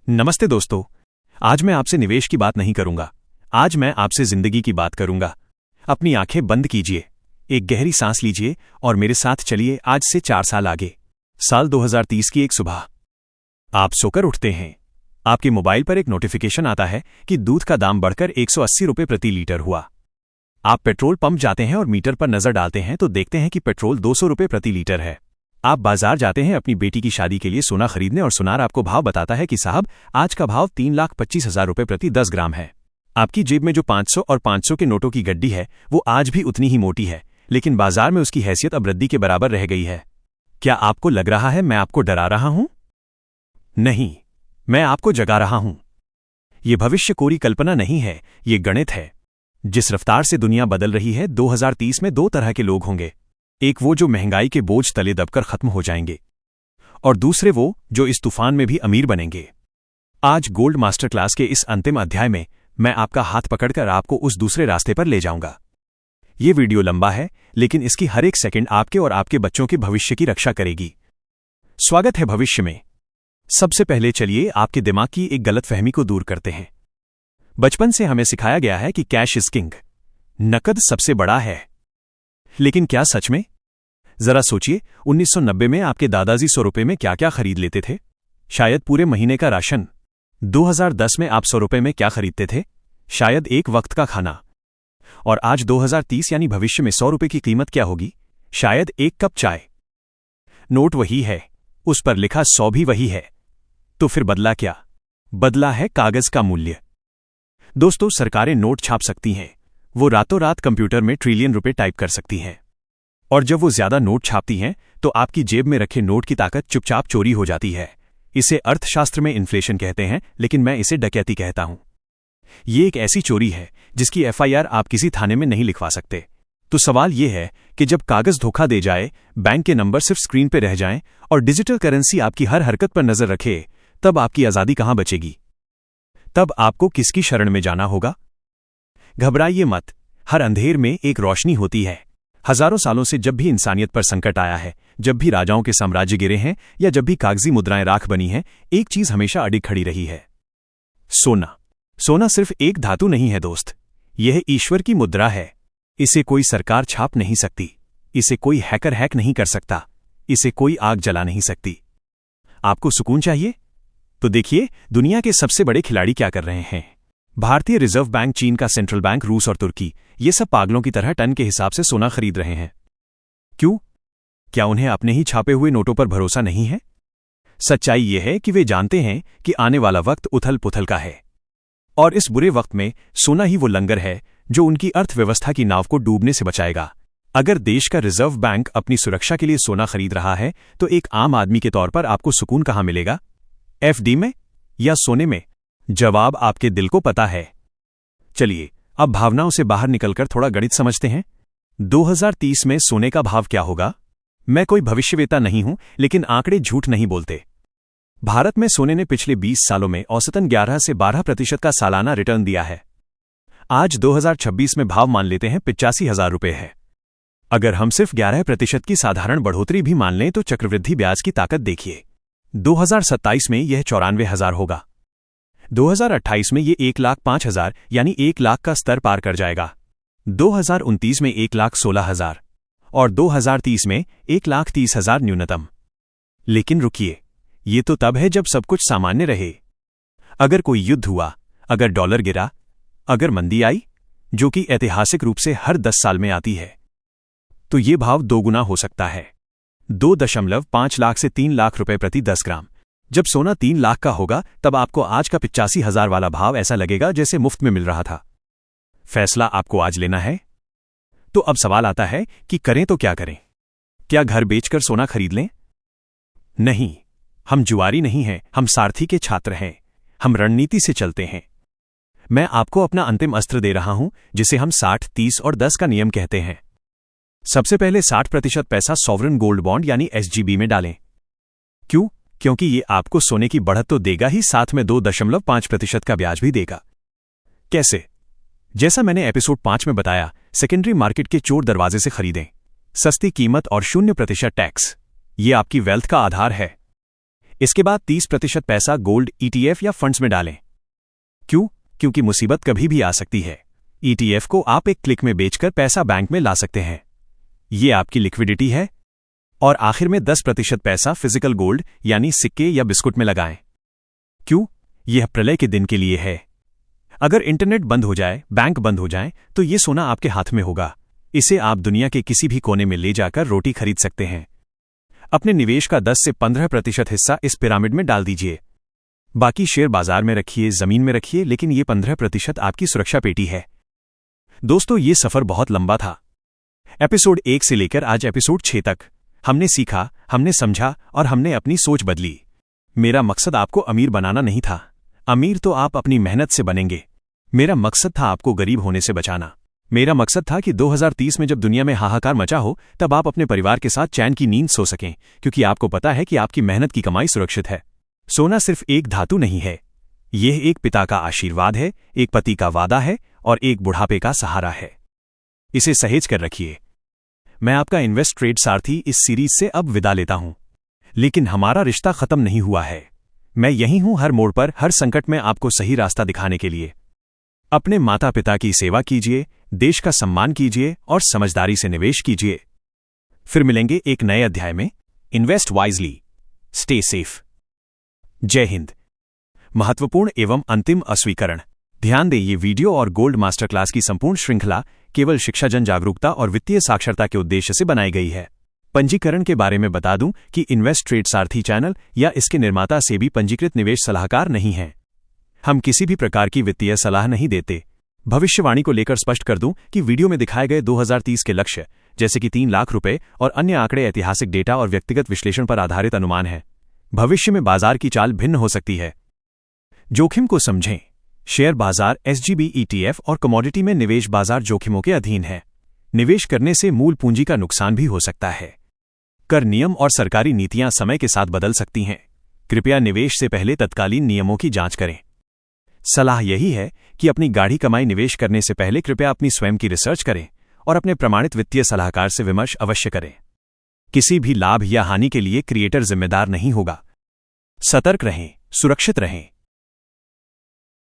नमस्ते दोस्तों। आज मैं आपसे निवेश की बात नहीं करूंगा। आज मैं आपसे जिंदगी की बात करूंगा। अपनी आंखें बंद कीजिए, एक गहरी सांस लीजिए और मेरे साथ चलिए आज से 4 साल आगे। साल 2030 की एक सुबह। आप सोकर उठते हैं। आपके मोबाइल पर एक नोटिफिकेशन आता है कि दूध का दाम बढ़कर 180 रुपये प्रति लीटर हुआ। आप पेट्रोल पंप जाते हैं और मीटर पर नजर डालते हैं तो देखते हैं कि पेट्रोल 200 रुपये प्रति लीटर है। आप बाजार जाते हैं अपनी बेटी की शादी के लिए सोना खरीदने और सुनार आपको भाव बताता है कि साहब आज का भाव 3,25,000 रुपये प्रति 10 ग्राम है। आपकी जेब में जो 500 और 500 के नोटों की गड्डी है वो आज भी उतनी ही मोटी है, लेकिन बाजार में उसकी हैसियत अब रद्दी के बराबर रह गई है। क्या आपको लग रहा है मैं आपको डरा रहा हूं? नहीं, मैं आपको जगा रहा हूं। ये भविष्य कोरी कल्पना नहीं है, ये गणित है। जिस रफ्तार से दुनिया बदल रही है 2030 में 2 तरह के लोग होंगे। एक वो जो महंगाई के बोझ तले दबकर खत्म हो जाएंगे और दूसरे वो जो इस तूफान में भी अमीर बनेंगे। आज गोल्ड मास्टर क्लास के इस अंतिम अध्याय में मैं आपका हाथ पकड़कर आपको उस दूसरे रास्ते पर ले जाऊंगा। ये वीडियो लंबा है, लेकिन इसकी हर एक सेकंड आपके और आपके बच्चों के भविष्य की रक्षा करेगी। स्वागत है भविष्य में। सबसे पहले चलिए आपके दिमाग की एक गलतफहमी को दूर करते हैं। बचपन से हमें सिखाया गया है कि कैश इज किंग, नकद सबसे बड़ा है। लेकिन क्या सच में? जरा सोचिए, 1990 में आपके दादाजी 100 रुपये में क्या क्या खरीद लेते थे? शायद पूरे महीने का राशन। 2010 में आप 100 रुपये में क्या खरीदते थे? शायद एक वक्त का खाना। और आज 2030 यानी भविष्य में 100 रुपये की कीमत क्या होगी? शायद एक कप चाय। नोट वही है, उस पर लिखा 100 भी वही है। तो फिर बदला क्या? बदला है कागज का मूल्य। दोस्तों, सरकारें नोट छाप सकती हैं, वो रातों रात कंप्यूटर में ट्रिलियन रुपए टाइप कर सकती हैं। और जब वो ज्यादा नोट छापती हैं तो आपकी जेब में रखे नोट की ताकत चुपचाप चोरी हो जाती है। इसे अर्थशास्त्र में इन्फ्लेशन कहते हैं, लेकिन मैं इसे डकैती कहता हूं। ये एक ऐसी चोरी है जिसकी एफआईआर आप किसी थाने में नहीं लिखवा सकते। तो सवाल ये है कि जब कागज धोखा दे जाए, बैंक के नंबर सिर्फ स्क्रीन पर रह जाएं और डिजिटल करेंसी आपकी हर हरकत पर नजर रखे, तब आपकी आजादी कहां बचेगी? तब आपको किसकी शरण में जाना होगा? घबराइए मत, हर अंधेर में एक रोशनी होती है। हजारों सालों से जब भी इंसानियत पर संकट आया है, जब भी राजाओं के साम्राज्य गिरे हैं या जब भी कागजी मुद्राएं राख बनी हैं, एक चीज हमेशा अडिग खड़ी रही है। सोना। सोना सिर्फ एक धातु नहीं है दोस्त, यह ईश्वर की मुद्रा है। इसे कोई सरकार छाप नहीं सकती, इसे कोई हैकर हैक नहीं कर सकता, इसे कोई आग जला नहीं सकती। आपको सुकून चाहिए? तो देखिए दुनिया के सबसे बड़े खिलाड़ी क्या कर रहे हैं। भारतीय रिजर्व बैंक, चीन का सेंट्रल बैंक, रूस और तुर्की, ये सब पागलों की तरह टन के हिसाब से सोना खरीद रहे हैं। क्यों? क्या उन्हें अपने ही छापे हुए नोटों पर भरोसा नहीं है? सच्चाई यह है कि वे जानते हैं कि आने वाला वक्त उथल पुथल का है और इस बुरे वक्त में सोना ही वो लंगर है जो उनकी अर्थव्यवस्था की नाव को डूबने से बचाएगा। अगर देश का रिजर्व बैंक अपनी सुरक्षा के लिए सोना खरीद रहा है तो एक आम आदमी के तौर पर आपको सुकून कहां मिलेगा? एफडी में या सोने में? जवाब आपके दिल को पता है। चलिए अब भावनाओं से बाहर निकलकर थोड़ा गणित समझते हैं। 2030 में सोने का भाव क्या होगा? मैं कोई भविष्यवेता नहीं हूं, लेकिन आंकड़े झूठ नहीं बोलते। भारत में सोने ने पिछले 20 सालों में औसतन 11 से 12% का सालाना रिटर्न दिया है। आज 2026 में भाव मान लेते हैं 85,000 रुपये है। अगर हम सिर्फ 11% की साधारण बढ़ोतरी भी मान लें तो चक्रवृद्धि ब्याज की ताकत देखिए। 2027 में यह 94,000 होगा। 2028 में ये 1,05,000 यानी 1 लाख का स्तर पार कर जाएगा। 2029 में 1,16,000 और 2030 में 1,30,000 न्यूनतम। लेकिन रुकिए, ये तो तब है जब सब कुछ सामान्य रहे। अगर कोई युद्ध हुआ, अगर डॉलर गिरा, अगर मंदी आई, जो कि ऐतिहासिक रूप से हर 10 साल में आती है, तो ये भाव दोगुना हो सकता है। 2.5 लाख से 3 लाख रुपए प्रति 10 ग्राम। जब सोना 3 लाख का होगा तब आपको आज का 85,000 वाला भाव ऐसा लगेगा जैसे मुफ्त में मिल रहा था। फैसला आपको आज लेना है। तो अब सवाल आता है कि करें तो क्या करें? क्या घर बेचकर सोना खरीद लें? नहीं, हम जुआरी नहीं हैं, हम सारथी के छात्र हैं। हम रणनीति से चलते हैं। मैं आपको अपना अंतिम अस्त्र दे रहा हूं, जिसे हम 60, 30 और 10 का नियम कहते हैं। सबसे पहले 60% पैसा सॉवरेन गोल्ड बॉन्ड यानी एसजीबी में डालें। क्यों? क्योंकि ये आपको सोने की बढ़त तो देगा ही, साथ में 2.5% का ब्याज भी देगा। कैसे? जैसा मैंने एपिसोड 5 में बताया, सेकेंडरी मार्केट के चोर दरवाजे से खरीदें। सस्ती कीमत और 0% टैक्स, ये आपकी वेल्थ का आधार है। इसके बाद 30% पैसा गोल्ड, ETF या फंड्स में डालें। क्यों? क्योंकि मुसीबत कभी भी आ सकती है। ETF को आप एक क्लिक में बेचकर पैसा बैंक में ला सकते हैं। ये आपकी लिक्विडिटी है। और आखिर में 10% पैसा फिजिकल गोल्ड यानी सिक्के या बिस्कुट में लगाएं। क्यों? यह प्रलय के दिन के लिए है। अगर इंटरनेट बंद हो जाए, बैंक बंद हो जाए, तो ये सोना आपके हाथ में होगा। इसे आप दुनिया के किसी भी कोने में ले जाकर रोटी खरीद सकते हैं। अपने निवेश का 10 से 15% हिस्सा इस पिरामिड में डाल दीजिए। बाकी शेयर बाजार में रखिए, जमीन में रखिए, लेकिन ये 15% आपकी सुरक्षा पेटी है। दोस्तों, ये सफर बहुत लंबा था। एपिसोड 1 से लेकर आज एपिसोड 6 तक हमने सीखा, हमने समझा और हमने अपनी सोच बदली। मेरा मकसद आपको अमीर बनाना नहीं था। अमीर तो आप अपनी मेहनत से बनेंगे। मेरा मकसद था आपको गरीब होने से बचाना। मेरा मकसद था कि 2030 में जब दुनिया में हाहाकार मचा हो, तब आप अपने परिवार के साथ चैन की नींद सो सकें, क्योंकि आपको पता है कि आपकी मेहनत की कमाई सुरक्षित है। सोना सिर्फ एक धातु नहीं है, यह एक पिता का आशीर्वाद है, एक पति का वादा है और एक बुढ़ापे का सहारा है। इसे सहेज कर रखिए। मैं आपका इन्वेस्ट ट्रेड सारथी इस सीरीज से अब विदा लेता हूं, लेकिन हमारा रिश्ता खत्म नहीं हुआ है। मैं यहीं हूं, हर मोड़ पर, हर संकट में आपको सही रास्ता दिखाने के लिए। अपने माता पिता की सेवा कीजिए, देश का सम्मान कीजिए और समझदारी से निवेश कीजिए। फिर मिलेंगे एक नए अध्याय में। Invest wisely, stay safe. जय हिंद। महत्वपूर्ण एवं अंतिम अस्वीकरण। ध्यान दें, ये वीडियो और गोल्ड मास्टर क्लास की संपूर्ण श्रृंखला केवल शिक्षा, जन जागरूकता और वित्तीय साक्षरता के उद्देश्य से बनाई गई है। पंजीकरण के बारे में बता दूं कि इन्वेस्ट ट्रेड सारथी चैनल या इसके निर्माता से भी पंजीकृत निवेश सलाहकार नहीं हैं। हम किसी भी प्रकार की वित्तीय सलाह नहीं देते। भविष्यवाणी को लेकर स्पष्ट कर दूं कि वीडियो में दिखाए गए 2030 के लक्ष्य, जैसे कि 3 लाख रुपए और अन्य आंकड़े, ऐतिहासिक डेटा और व्यक्तिगत विश्लेषण पर आधारित अनुमान हैं। भविष्य में बाजार की चाल भिन्न हो सकती है। जोखिम को समझें। शेयर बाजार, SGB, ETF और कमोडिटी में निवेश बाजार जोखिमों के अधीन है। निवेश करने से मूल पूंजी का नुकसान भी हो सकता है। कर नियम और सरकारी नीतियां समय के साथ बदल सकती हैं। कृपया निवेश से पहले तत्कालीन नियमों की जांच करें। सलाह यही है कि अपनी गाढ़ी कमाई निवेश करने से पहले कृपया अपनी स्वयं की रिसर्च करें और अपने प्रमाणित वित्तीय सलाहकार से विमर्श अवश्य करें। किसी भी लाभ या हानि के लिए क्रिएटर जिम्मेदार नहीं होगा। सतर्क रहें, सुरक्षित रहें।